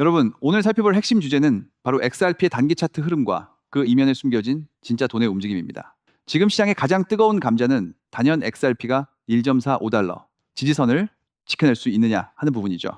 여러분, 오늘 살펴볼 핵심 주제는 바로 XRP의 단기 차트 흐름과 그 이면에 숨겨진 진짜 돈의 움직임입니다. 지금 시장의 가장 뜨거운 감자는 단연 XRP가 1.45달러 지지선을 지켜낼 수 있느냐 하는 부분이죠.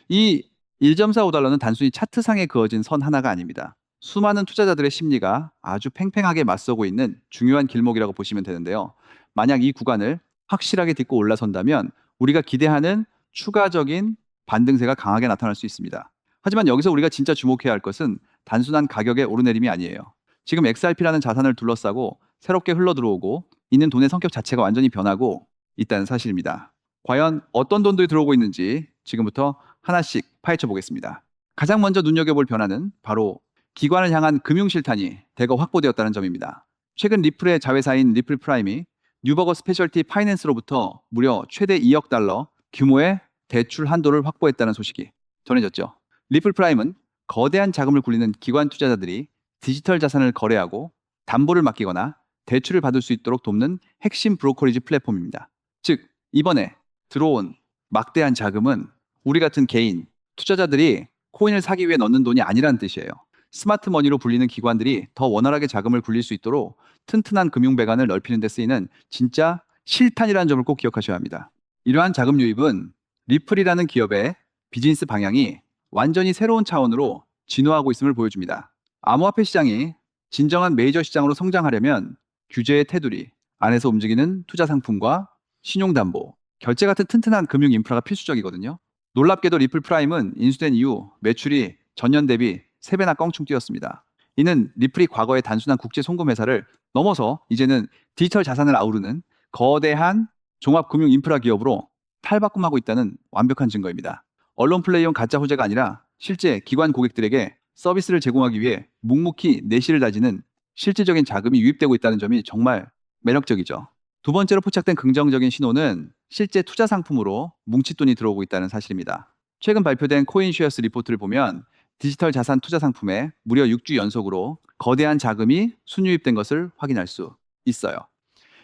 이 1.45달러는 단순히 차트상에 그어진 선 하나가 아닙니다. 수많은 투자자들의 심리가 아주 팽팽하게 맞서고 있는 중요한 길목이라고 보시면 되는데요. 만약 이 구간을 확실하게 딛고 올라선다면 우리가 기대하는 추가적인 반등세가 강하게 나타날 수 있습니다. 하지만 여기서 우리가 진짜 주목해야 할 것은 단순한 가격의 오르내림이 아니에요. 지금 XRP라는 자산을 둘러싸고 새롭게 흘러들어오고 있는 돈의 성격 자체가 완전히 변하고 있다는 사실입니다. 과연 어떤 돈들이 들어오고 있는지 지금부터 하나씩 파헤쳐 보겠습니다. 가장 먼저 눈여겨볼 변화는 바로 기관을 향한 금융 실탄이 대거 확보되었다는 점입니다. 최근 리플의 자회사인 리플 프라임이 뉴버거 스페셜티 파이낸스로부터 무려 최대 2억 달러 규모의 대출 한도를 확보했다는 소식이 전해졌죠. 리플 프라임은 거대한 자금을 굴리는 기관 투자자들이 디지털 자산을 거래하고 담보를 맡기거나 대출을 받을 수 있도록 돕는 핵심 브로커리지 플랫폼입니다. 즉, 이번에 들어온 막대한 자금은 우리 같은 개인, 투자자들이 코인을 사기 위해 넣는 돈이 아니라는 뜻이에요. 스마트 머니로 불리는 기관들이 더 원활하게 자금을 굴릴 수 있도록 튼튼한 금융 배관을 넓히는 데 쓰이는 진짜 실탄이라는 점을 꼭 기억하셔야 합니다. 이러한 자금 유입은 리플이라는 기업의 비즈니스 방향이 완전히 새로운 차원으로 진화하고 있음을 보여줍니다. 암호화폐 시장이 진정한 메이저 시장으로 성장하려면 규제의 테두리 안에서 움직이는 투자 상품과 신용담보, 결제 같은 튼튼한 금융 인프라가 필수적이거든요. 놀랍게도 리플 프라임은 인수된 이후 매출이 전년 대비 3배나 껑충 뛰었습니다. 이는 리플이 과거의 단순한 국제 송금 회사를 넘어서 이제는 디지털 자산을 아우르는 거대한 종합금융 인프라 기업으로 탈바꿈하고 있다는 완벽한 증거입니다. 언론 플레이용 가짜 호재가 아니라 실제 기관 고객들에게 서비스를 제공하기 위해 묵묵히 내실을 다지는 실질적인 자금이 유입되고 있다는 점이 정말 매력적이죠. 두 번째로 포착된 긍정적인 신호는 실제 투자 상품으로 뭉칫돈이 들어오고 있다는 사실입니다. 최근 발표된 코인쉐어스 리포트를 보면 디지털 자산 투자 상품에 무려 6주 연속으로 거대한 자금이 순유입된 것을 확인할 수 있어요.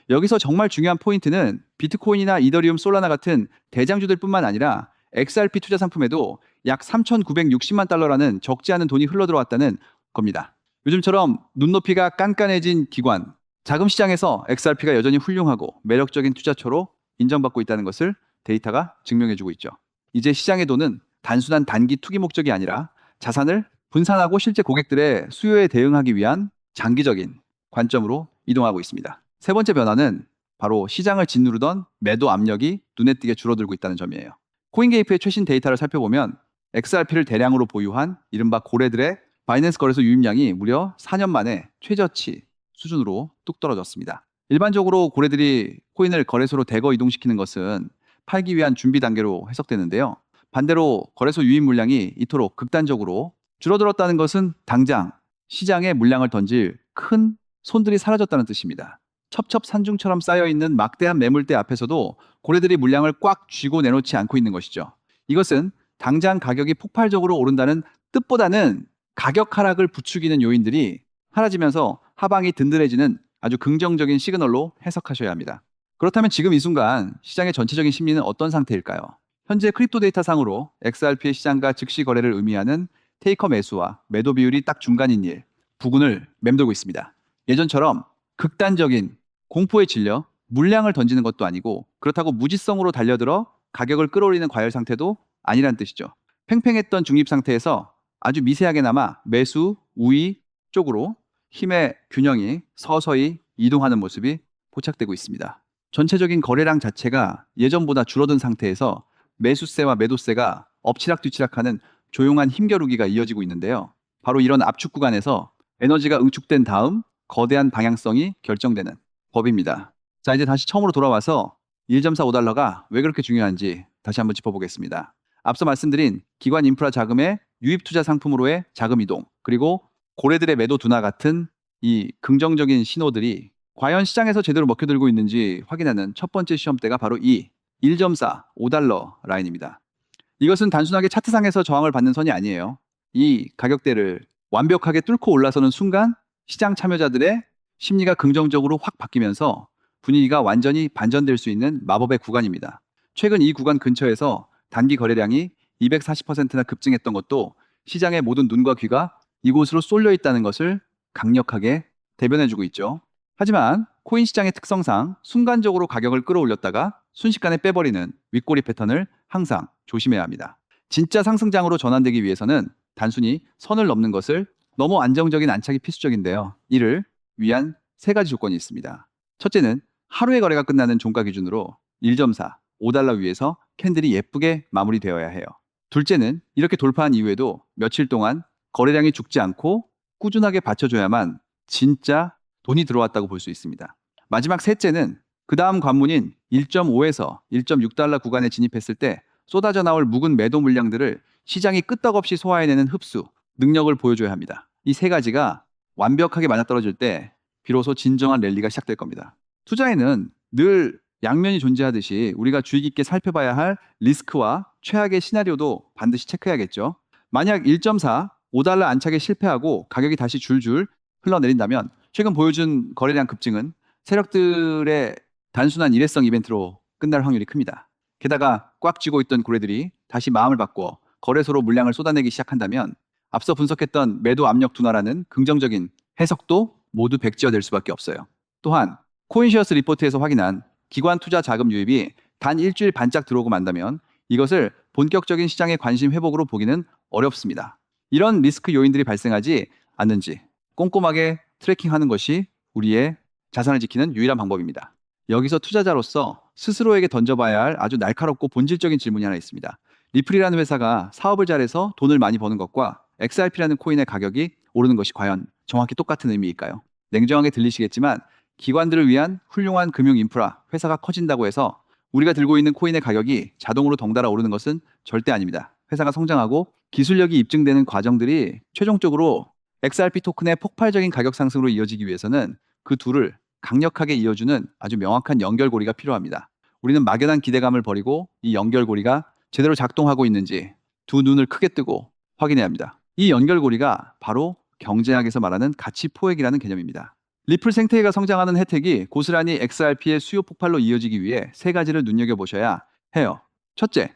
여기서 정말 중요한 포인트는 비트코인이나 이더리움, 솔라나 같은 대장주들뿐만 아니라 XRP 투자 상품에도 약 3,960만 달러라는 적지 않은 돈이 흘러들어왔다는 겁니다. 요즘처럼 눈높이가 깐깐해진 기관, 자금 시장에서 XRP가 여전히 훌륭하고 매력적인 투자처로 인정받고 있다는 것을 데이터가 증명해주고 있죠. 이제 시장의 돈은 단순한 단기 투기 목적이 아니라 자산을 분산하고 실제 고객들의 수요에 대응하기 위한 장기적인 관점으로 이동하고 있습니다. 세 번째 변화는 바로 시장을 짓누르던 매도 압력이 눈에 띄게 줄어들고 있다는 점이에요. 코인게이프의 최신 데이터를 살펴보면 XRP를 대량으로 보유한 이른바 고래들의 바이낸스 거래소 유입량이 무려 4년 만에 최저치 수준으로 뚝 떨어졌습니다. 일반적으로 고래들이 코인을 거래소로 대거 이동시키는 것은 팔기 위한 준비 단계로 해석되는데요. 반대로 거래소 유입 물량이 이토록 극단적으로 줄어들었다는 것은 당장 시장에 물량을 던질 큰 손들이 사라졌다는 뜻입니다. 첩첩산중처럼 쌓여있는 막대한 매물대 앞에서도 고래들이 물량을 꽉 쥐고 내놓지 않고 있는 것이죠. 이것은 당장 가격이 폭발적으로 오른다는 뜻보다는 가격 하락을 부추기는 요인들이 사라지면서 하방이 든든해지는 아주 긍정적인 시그널로 해석하셔야 합니다. 그렇다면 지금 이 순간 시장의 전체적인 심리는 어떤 상태일까요? 현재 크립토 데이터 상으로 XRP의 시장과 즉시 거래를 의미하는 테이커 매수와 매도 비율이 딱 중간인 일, 부근을 맴돌고 있습니다. 예전처럼 극단적인 공포에 질려 물량을 던지는 것도 아니고 그렇다고 무지성으로 달려들어 가격을 끌어올리는 과열 상태도 아니란 뜻이죠. 팽팽했던 중립 상태에서 아주 미세하게나마 매수, 우위 쪽으로 힘의 균형이 서서히 이동하는 모습이 포착되고 있습니다. 전체적인 거래량 자체가 예전보다 줄어든 상태에서 매수세와 매도세가 엎치락뒤치락하는 조용한 힘겨루기가 이어지고 있는데요. 바로 이런 압축 구간에서 에너지가 응축된 다음 거대한 방향성이 결정되는 법입니다. 자, 이제 다시 처음으로 돌아와서 1.45달러가 왜 그렇게 중요한지 다시 한번 짚어보겠습니다. 앞서 말씀드린 기관 인프라 자금의 유입 투자 상품으로의 자금 이동, 그리고 고래들의 매도 둔화 같은 이 긍정적인 신호들이 과연 시장에서 제대로 먹혀들고 있는지 확인하는 첫 번째 시험대가 바로 이 1.45달러 라인입니다. 이것은 단순하게 차트상에서 저항을 받는 선이 아니에요. 이 가격대를 완벽하게 뚫고 올라서는 순간 시장 참여자들의 심리가 긍정적으로 확 바뀌면서 분위기가 완전히 반전될 수 있는 마법의 구간입니다. 최근 이 구간 근처에서 단기 거래량이 240%나 급증했던 것도 시장의 모든 눈과 귀가 이곳으로 쏠려 있다는 것을 강력하게 대변해주고 있죠. 하지만 코인 시장의 특성상 순간적으로 가격을 끌어올렸다가 순식간에 빼버리는 윗꼬리 패턴을 항상 조심해야 합니다. 진짜 상승장으로 전환되기 위해서는 단순히 선을 넘는 것을 너무 안정적인 안착이 필수적인데요. 이를 위한 세 가지 조건이 있습니다. 첫째는 하루의 거래가 끝나는 종가 기준으로 1.4, 5달러 위에서 캔들이 예쁘게 마무리되어야 해요. 둘째는 이렇게 돌파한 이후에도 며칠 동안 거래량이 죽지 않고 꾸준하게 받쳐줘야만 진짜 돈이 들어왔다고 볼 수 있습니다. 마지막 셋째는 그 다음 관문인 1.5에서 1.6달러 구간에 진입했을 때 쏟아져 나올 묵은 매도 물량들을 시장이 끄떡없이 소화해내는 흡수 능력을 보여줘야 합니다. 이 세 가지가 완벽하게 맞아떨어질 때 비로소 진정한 랠리가 시작될 겁니다. 투자에는 늘 양면이 존재하듯이 우리가 주의 깊게 살펴봐야 할 리스크와 최악의 시나리오도 반드시 체크해야겠죠. 만약 1.4, 5달러 안착에 실패하고 가격이 다시 줄줄 흘러내린다면 최근 보여준 거래량 급증은 세력들의 단순한 일회성 이벤트로 끝날 확률이 큽니다. 게다가 꽉 쥐고 있던 고래들이 다시 마음을 바꾸어 거래소로 물량을 쏟아내기 시작한다면 앞서 분석했던 매도 압력 둔화라는 긍정적인 해석도 모두 백지화될 수밖에 없어요. 또한 코인시어스 리포트에서 확인한 기관 투자 자금 유입이 단 일주일 반짝 들어오고 만다면 이것을 본격적인 시장의 관심 회복으로 보기는 어렵습니다. 이런 리스크 요인들이 발생하지 않는지 꼼꼼하게 트래킹하는 것이 우리의 자산을 지키는 유일한 방법입니다. 여기서 투자자로서 스스로에게 던져봐야 할 아주 날카롭고 본질적인 질문이 하나 있습니다. 리플이라는 회사가 사업을 잘해서 돈을 많이 버는 것과 XRP라는 코인의 가격이 오르는 것이 과연 정확히 똑같은 의미일까요? 냉정하게 들리시겠지만 기관들을 위한 훌륭한 금융 인프라, 회사가 커진다고 해서 우리가 들고 있는 코인의 가격이 자동으로 덩달아 오르는 것은 절대 아닙니다. 회사가 성장하고 기술력이 입증되는 과정들이 최종적으로 XRP 토큰의 폭발적인 가격 상승으로 이어지기 위해서는 그 둘을 강력하게 이어주는 아주 명확한 연결고리가 필요합니다. 우리는 막연한 기대감을 버리고 이 연결고리가 제대로 작동하고 있는지 두 눈을 크게 뜨고 확인해야 합니다. 이 연결고리가 바로 경제학에서 말하는 가치 포획이라는 개념입니다. 리플 생태계가 성장하는 혜택이 고스란히 XRP의 수요 폭발로 이어지기 위해 세 가지를 눈여겨보셔야 해요. 첫째,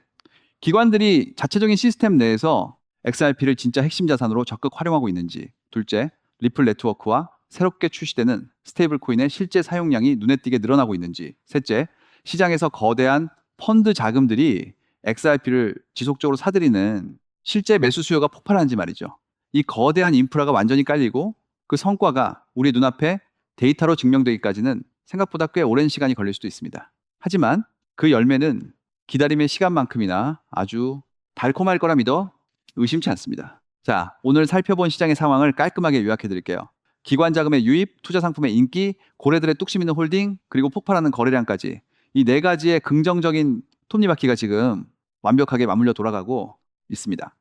기관들이 자체적인 시스템 내에서 XRP를 진짜 핵심 자산으로 적극 활용하고 있는지. 둘째, 리플 네트워크와 새롭게 출시되는 스테이블 코인의 실제 사용량이 눈에 띄게 늘어나고 있는지. 셋째, 시장에서 거대한 펀드 자금들이 XRP를 지속적으로 사들이는 실제 매수 수요가 폭발하는지 말이죠. 이 거대한 인프라가 완전히 깔리고 그 성과가 우리 눈앞에 데이터로 증명되기까지는 생각보다 꽤 오랜 시간이 걸릴 수도 있습니다. 하지만 그 열매는 기다림의 시간만큼이나 아주 달콤할 거라 믿어 의심치 않습니다. 자, 오늘 살펴본 시장의 상황을 깔끔하게 요약해 드릴게요. 기관 자금의 유입, 투자 상품의 인기, 고래들의 뚝심 있는 홀딩, 그리고 폭발하는 거래량까지 이 네 가지의 긍정적인 톱니바퀴가 지금 완벽하게 맞물려 돌아가고 있습니다.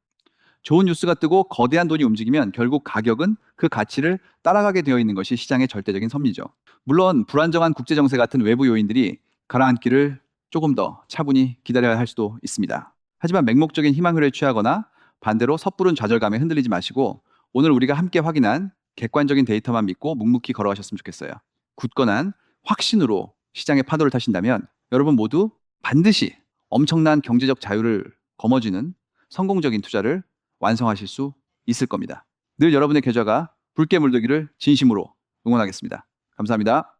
좋은 뉴스가 뜨고 거대한 돈이 움직이면 결국 가격은 그 가치를 따라가게 되어 있는 것이 시장의 절대적인 섭리죠. 물론 불안정한 국제정세 같은 외부 요인들이 가라앉기를 조금 더 차분히 기다려야 할 수도 있습니다. 하지만 맹목적인 희망회로에 취하거나 반대로 섣부른 좌절감에 흔들리지 마시고 오늘 우리가 함께 확인한 객관적인 데이터만 믿고 묵묵히 걸어가셨으면 좋겠어요. 굳건한 확신으로 시장의 파도를 타신다면 여러분 모두 반드시 엄청난 경제적 자유를 거머쥐는 성공적인 투자를 완성하실 수 있을 겁니다. 늘 여러분의 계좌가 붉게 물들기를 진심으로 응원하겠습니다. 감사합니다.